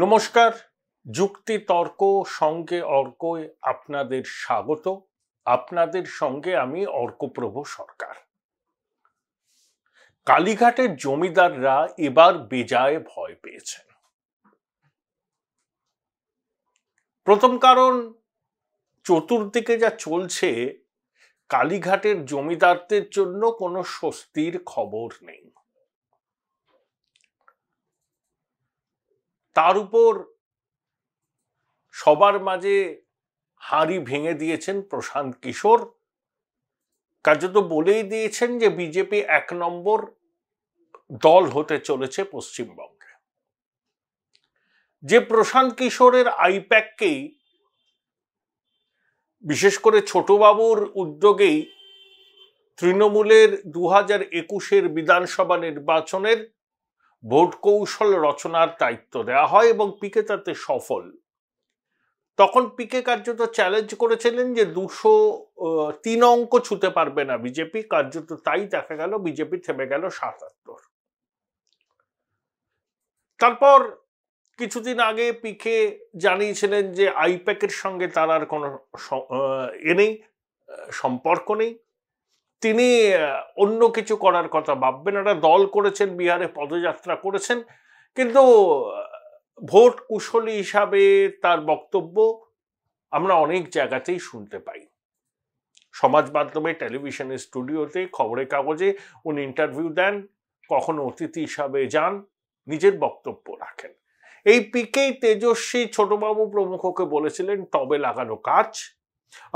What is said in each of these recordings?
নমস্কার, যুক্তি তর্ক সঙ্গে অর্কয় আপনাদের স্বাগত। আপনাদের সঙ্গে আমি অর্কপ্রভ সরকার। কালীঘাটের জমিদাররা এবার বেজায় ভয় পেয়েছেন। প্রথম কারণ, চতুর্দিকে যা চলছে, কালীঘাটের জমিদারদের জন্য কোনো স্বস্তির খবর নেই। তার উপর সবার মাঝে হাঁড়ি ভেঙে দিয়েছেন প্রশান্ত কিশোর। কার্যত বলেই দিয়েছেন যে বিজেপি ১ নম্বর দল হতে চলেছে পশ্চিমবঙ্গে। যে প্রশান্ত কিশোরের আইপ্যাককেই, বিশেষ করে ছোটবাবুর উদ্যোগেই, তৃণমূলের ২০২১-এর বিধানসভা নির্বাচনের ভোট কৌশল রচনার দায়িত্ব দেওয়া হয় এবং পিকে তাতে সফল। তখন পিকে কার্যত চ্যালেঞ্জ করেছিলেন যে ২০৩ অঙ্ক ছুঁতে পারবে না বিজেপি। কার্যত তাই দেখা গেল, বিজেপি থেমে গেল ৭৭। তারপর কিছুদিন আগে পিকে জানিয়েছিলেন যে আইপ্যাকের সঙ্গে তার আর কোনো সম্পর্ক নেই, তিনি অন্য কিছু করার কথা ভাববেন। একটা দল করেছেন, বিহারে পদযাত্রা করেছেন, কিন্তু ভোট কুশলী হিসাবে তার বক্তব্য আমরা অনেক জায়গাতেই শুনতে পাই। সমাজ মাধ্যমে, টেলিভিশনের স্টুডিওতে, খবরের কাগজে উনি ইন্টারভিউ দেন, কখনো অতিথি হিসাবে যান, নিজের বক্তব্য রাখেন। এই পিকেই তেজস্বী, ছোটবাবু প্রমুখকে বলেছিলেন টবে লাগানো কাজ।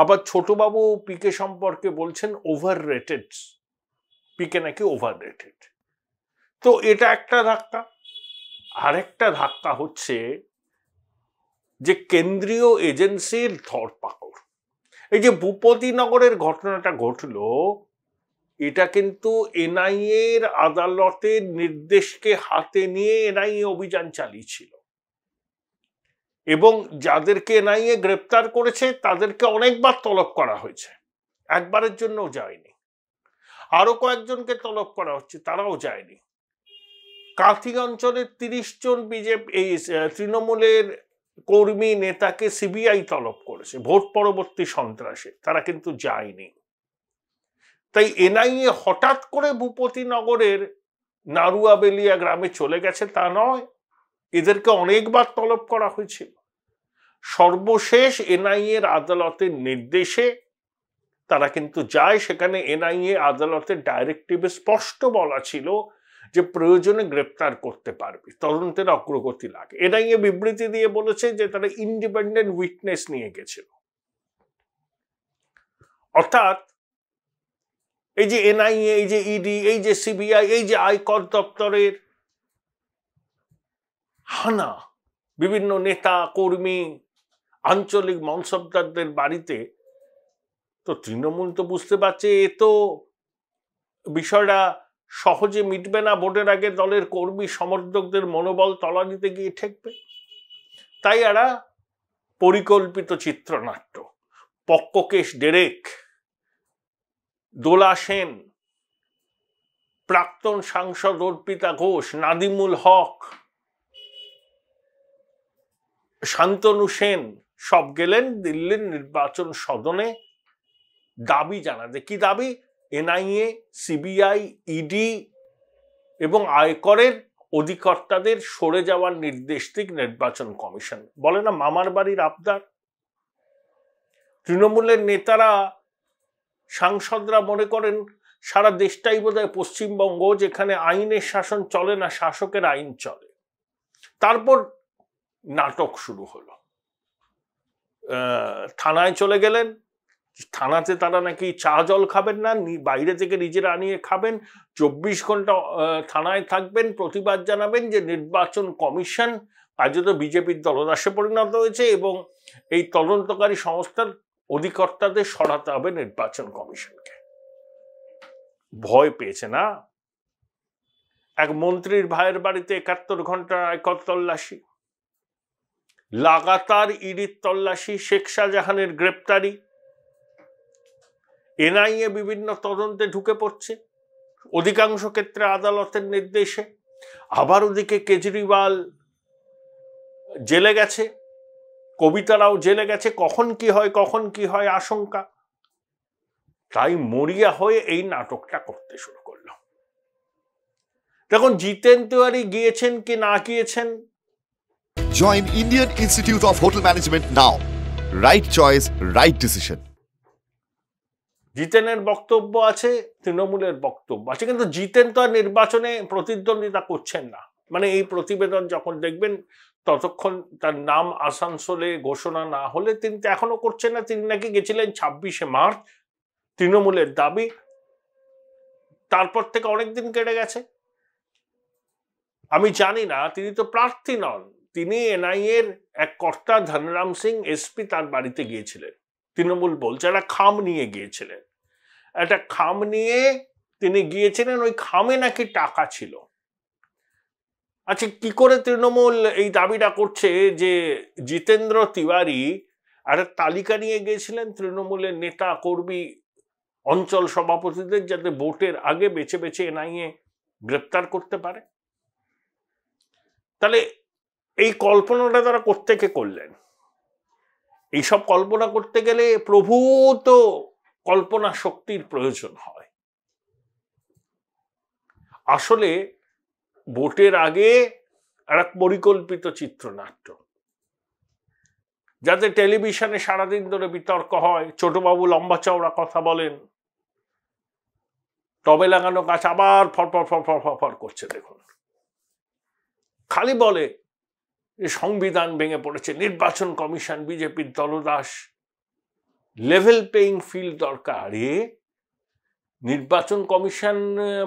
আবার ছোটবাবু পিকে সম্পর্কে বলছেন ওভার রেটেড, পিকে নাকি ওভার রেটেড। তো এটা একটা ধাক্কা। আরেকটা ধাক্কা হচ্ছে যে কেন্দ্রীয় এজেন্সির ধরপাকড়। এই যে ভূপতিনগরের ঘটনাটা ঘটলো, এটা কিন্তু এনআইএর আদালতের নির্দেশকে হাতে নিয়ে এনআইএ অভিযান চালিয়েছিল এবং যাদেরকে এনআইএ গ্রেপ্তার করেছে তাদেরকে অনেকবার তলব করা হয়েছে, একবারের জন্যও যায়নি। আরো কয়েকজনকে তলব করা হচ্ছে, তারাও যায়নি। কাঁথি অঞ্চলের ৩০ জন বিজেপি তৃণমূলের কর্মী নেতাকে সিবিআই তলব করেছে ভোট পরবর্তী সন্ত্রাসে, তারা কিন্তু যায়নি। তাই এনআইএ হঠাৎ করে ভূপতিনগরের নারুয়াবেলিয়া গ্রামে চলে গেছে তা নয়, এদেরকে অনেকবার তলব করা হয়েছিল। সর্বশেষ এনআইএর আদালতের নির্দেশে তারা কিন্তু যায়। সেখানে এনআইএ আদালতের ডাইরেক্টিভে স্পষ্ট বলা ছিল যে প্রয়োজনে গ্রেপ্তার করতে পারবে, তদন্তের অগ্রগতি লাগে। এনআইএ বিবৃতি দিয়ে বলেছে যে তারা ইন্ডিপেন্ডেন্ট উইটনেস নিয়ে গেছিল। অর্থাৎ এই যে এনআইএ, এই যে ইডি, এই যে সিবিআই, এই যে আয়কর দপ্তরের হানা বিভিন্ন নেতা কর্মী, আঞ্চলিক মনসবদারদের বাড়িতে, তো তৃণমূল তো বুঝতে পারছে এ তো বিষয়টা সহজে মিটবে না, ভোটের আগে দলের কর্মী সমর্থকদের মনোবল তলানিতে গিয়ে ঠেকবে। তাই এরা পরিকল্পিত চিত্রনাট্য, পক্ককেশ ডেরেক, দোলা সেন, প্রাক্তন সাংসদ অর্পিতা ঘোষ, নাদিমুল হক, শান্তনু সেন সব গেলেন দিল্লির নির্বাচন সদনে দাবি জানাতে। কি দাবি? এনআইএ, সিবিআই, ইডি এবং আয়করের অধিকর্তাদের সরে যাওয়ার নির্দেশ দিক নির্বাচন কমিশন। বলে না মামার বাড়ির আবদার। তৃণমূলের নেতারা, সাংসদরা মনে করেন সারা দেশটাই বোধহয় পশ্চিমবঙ্গ, যেখানে আইনের শাসন চলে না, শাসকের আইন চলে। তারপর নাটক শুরু হলো। থানায় চলে গেলেন, থানাতে তারা নাকি চা জল খাবেন না, বাইরে থেকে নিজেরা আনিয়ে খাবেন, ২৪ ঘন্টা থানায় থাকবেন, প্রতিবাদ জানাবেন যে নির্বাচন কমিশন কার্যত বিজেপির দলদাসে পরিণত হয়েছে এবং এই তদন্তকারী সংস্থার অধিকর্তাদের সরাতে হবে নির্বাচন কমিশনকে। ভয় পেয়েছে না? এক মন্ত্রীর ভাইয়ের বাড়িতে ৭১ ঘন্টা আয়কর তল্লাশি, লাগাতার ইডির তল্লাশি, শেখ শাহজাহানের গ্রেপ্তারি, এনআইএ বিভিন্ন তদন্তে ঢুকে পড়ছে, অধিকাংশ ক্ষেত্রে আদালতের নির্দেশে। আবার ওদিকে কেজরিওয়াল জেলে গেছে, কবিতারাও জেলে গেছে, কখন কি হয় আশঙ্কা। তাই মরিয়া হয়ে এই নাটকটা করতে শুরু করলো। দেখুন জিতেন তিওয়ারি গিয়েছেন কি না গিয়েছেন, Join Indian Institute of Hotel Management now. Right choice, right decision. জিতেনের বক্তব্য আছে, তৃণমূলের বক্তব্য আছে, কিন্তু জিতেন তো আর নির্বাচনে প্রতিদ্বন্দ্বিতা করছেন না। মানে এই প্রতিবেদন যখন দেখবেন ততক্ষণ তার নাম আসানসোলে ঘোষণা না হলে তিনি তো এখনো করছেন না। তিনি নাকি গেছিলেন 26শে মার্চ, তৃণমূলের দাবি। তারপর থেকে অনেকদিন কেটে গেছে। আমি জানি না, তিনি তো প্রার্থী নন, তিনি এনআইএর এক কর্তা ধনরাম সিং এসপি তার বাড়িতে গিয়েছিলেন, তৃণমূল বলছে একটা খাম নিয়ে গিয়েছিলেন। একটা খাম নিয়ে তিনি গিয়েছিলেন, ওই খামে নাকি টাকা ছিল। আচ্ছা, কি করে তৃণমূল এই দাবিটা করছে যে জিতেন্দ্র তিওয়ারি একটা তালিকা নিয়ে গিয়েছিলেন তৃণমূলের নেতা কর্মী অঞ্চল সভাপতিদের, যাতে ভোটের আগে বেছে বেছে এনআইএ গ্রেপ্তার করতে পারে? তাহলে এই কল্পনাটা তারা কোত্থেকে করলেন? এইসব কল্পনা করতে গেলে প্রভূত কল্পনা শক্তির প্রয়োজন হয়। আসলে ভোটের আগে একটা পরিকল্পিত চিত্রনাট্য, যাতে টেলিভিশনে সারাদিন ধরে বিতর্ক হয়, ছোটবাবু লম্বা চওড়া কথা বলেন, তবে লাগানো গাছ আবার ফরফর ফরফর ফরফর করছে। দেখুন, খালি বলে সংবিধান ভেঙে পড়েছে, নির্বাচন কমিশন বিজেপির দলদাস, লেভেল প্লেইং ফিল্ড দরকার। নির্বাচন কমিশন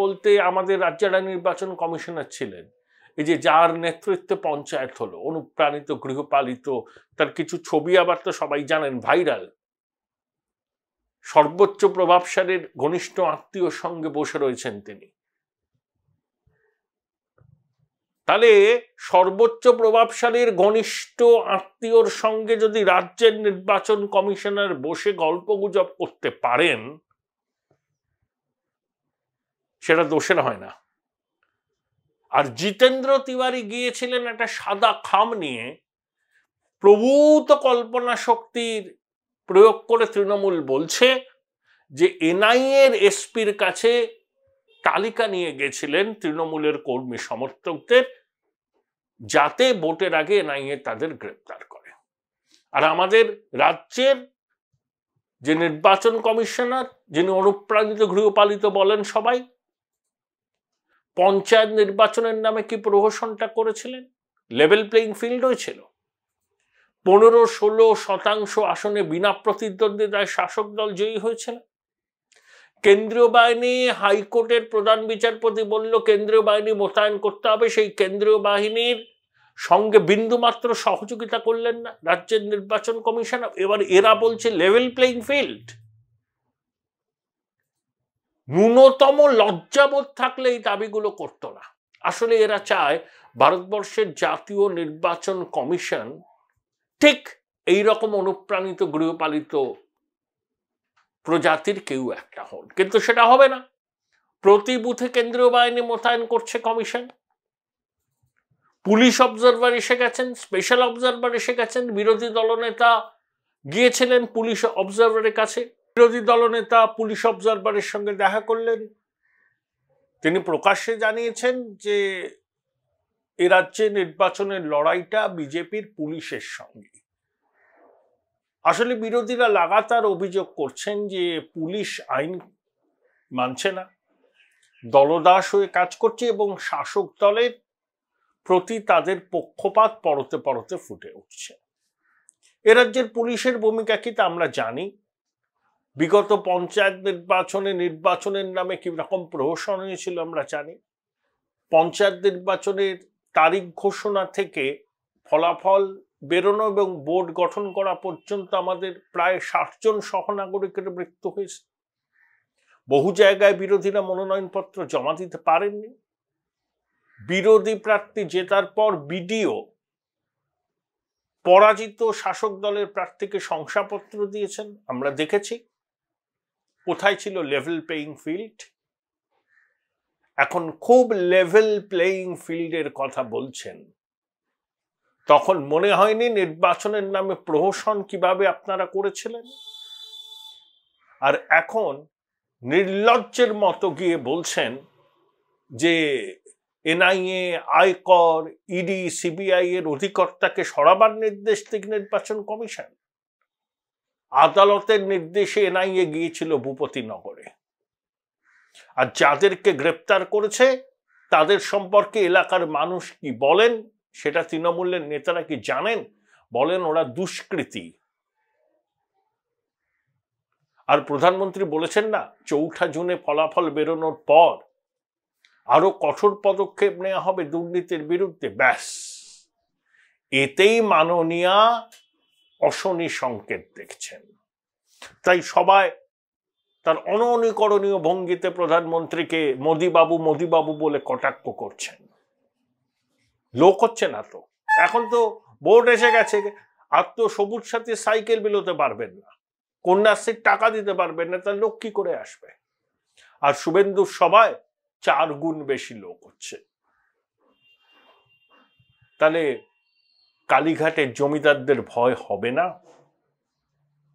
বলতে আমাদের রাজ্যের নির্বাচন কমিশনার ছিলেন, এই যে যার নেতৃত্বে পঞ্চায়েত হলো, অনুপ্রাণিত গৃহপালিত, তার কিছু ছবি আবার তো সবাই জানেন ভাইরাল। সর্বোচ্চ প্রভাবশালীর ঘনিষ্ঠ আত্মীয়র সঙ্গে বসে রয়েছেন তিনি। তাহলে সর্বোচ্চ প্রভাবশালীর ঘনিষ্ঠ আত্মীয়র সঙ্গে যদি রাজ্যের নির্বাচন কমিশনার বসে গল্পগুজব করতে পারেন, সেটা দোষের হয় না। আর জিতেন্দ্র তিওয়ারি গিয়েছিলেন একটা সাদা খাম নিয়ে, প্রভূত কল্পনা শক্তির প্রয়োগ করে তৃণমূল বলছে যে এনআইএর এসপির কাছে তালিকা নিয়ে গেছিলেন তৃণমূলের কর্মী সমর্থকদের, যাতে ভোটের আগে এনআইএ তাদের গ্রেপ্তার করে। আর আমাদের রাজ্যের যে নির্বাচন কমিশনার, যিনি অনুপ্রাণিত গৃহপালিত বলেন সবাই, পঞ্চায়েত নির্বাচনের নামে কি প্রহসনটা করেছিলেন? লেভেল প্লেইং ফিল্ড হয়েছিল। 15-16% আসনে বিনা প্রতিদ্বন্দ্বিতায় শাসক দল জয়ী হয়েছিল। কেন্দ্রীয় বাহিনী, হাইকোর্টের প্রধান বিচারপতি বলল কেন্দ্রীয় বাহিনী মোতায়েন করতে হবে, সেই কেন্দ্রীয় বাহিনীর সঙ্গে বিন্দুমাত্র সহযোগিতা করলেন না রাজ্যের নির্বাচন কমিশন। এবার এরা বলছে লেভেল প্লেইং ফিল্ড। ন্যূনতম লজ্জাবোধ থাকলে এই দাবিগুলো করতো না। আসলে এরা চায় ভারতবর্ষের জাতীয় নির্বাচন কমিশন ঠিক এইরকম অনুপ্রাণিত গৃহপালিত প্রজাতির কেউ একটা হন, কিন্তু সেটা হবে না। প্রতি বুথে কেন্দ্রীয় বাহিনী মোতায়েন করছে কমিশন। পুলিশ অবজারভার এসে গেছেন, স্পেশাল অবজারভার এসে গেছেন। বিরোধী দলনেতা গিয়েছিলেন পুলিশ অবজারভারের কাছে, বিরোধী দলনেতা পুলিশ অবজারভারের সঙ্গে দেখা করলেন। তিনি প্রকাশ্যে জানিয়েছেন যে এ রাজ্যে নির্বাচনের লড়াইটা বিজেপির পুলিশের সঙ্গে। আসলে বিরোধীরা লাগাতার অভিযোগ করছেন যে পুলিশ আইন মানছে না, দলদাস হয়ে কাজ করছে এবং শাসক দলের প্রতি তাদের পক্ষপাত পরতে পরতে ফুটে উঠছে। এ রাজ্যের পুলিশের ভূমিকা কি তা আমরা জানি। বিগত পঞ্চায়েত নির্বাচনের নামে কি রকম প্রহসন হয়েছিল আমরা জানি। পঞ্চায়েত নির্বাচনের তারিখ ঘোষণা থেকে ফলাফল বেরোনো এবং বোর্ড গঠন করা পর্যন্ত আমাদের প্রায় 60 জন সহনাগরিকের মৃত্যু হয়েছে। বহু জায়গায় বিরোধীরা মনোনয়নপত্র জমা দিতে পারেননি। বিরোধী প্রার্থী জেতার পর বিডিও পরাজিত শাসক দলের প্রার্থীকে শংসাপত্র দিয়েছেন, আমরা দেখেছি। কোথায় ছিল লেভেল প্লেইং ফিল্ড? এখন খুব লেভেল প্লেইং ফিল্ডের কথা বলছেন তখন মনে হয়নি নির্বাচনের নামে প্রহসন কিভাবে আপনারা করেছিলেন? আর এখন নির্লজ্জের মতো গিয়ে বলছেন যে এনআইএ, আয়কর, ইডি, সিবিআই এর অধিকর্তাকে সরাবার নির্দেশ থেকে নির্বাচন কমিশন। আদালতের নির্দেশে এনআইএ গিয়েছিল ভূপতিনগরে, আর যাদেরকে গ্রেপ্তার করেছে তাদের সম্পর্কে এলাকার মানুষ কি বলেন সেটা তৃণমূলের নেতারা কি জানেন? বলেন ওরা দুষ্কৃতী। আর প্রধানমন্ত্রী বলেছেন না, 4 জুনে ফলাফল বেরোনোর পর আরো কঠোর পদক্ষেপ নেওয়া হবে দুর্নীতির বিরুদ্ধে। ব্যাস, এতেই মাননীয়া অশনি সংকেত দেখছেন। তাই সবাই তার অননুকরণীয় ভঙ্গিতে প্রধানমন্ত্রীকে মোদিবাবু বলে কটাক্ষ করছেন। লোক হচ্ছে না তো, এখন তো ভোট এসে গেছে, আর তো সবুজ সাথী সাইকেল বিলোতে পারবেন না, কন্যাশ্রীর টাকা দিতে পারবেন না, তার লোক কি করে আসবে? আর শুভেন্দুর সভায় 4 গুণ বেশি লোক হচ্ছে। তাহলে কালীঘাটের জমিদারদের ভয় হবে না?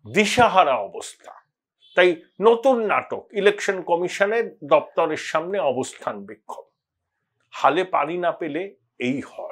দিশাহারা অবস্থা। তাই নতুন নাটক, ইলেকশন কমিশনের দপ্তরের সামনে অবস্থান বিক্ষোভ। হালে পানি না পেলে এই হয়।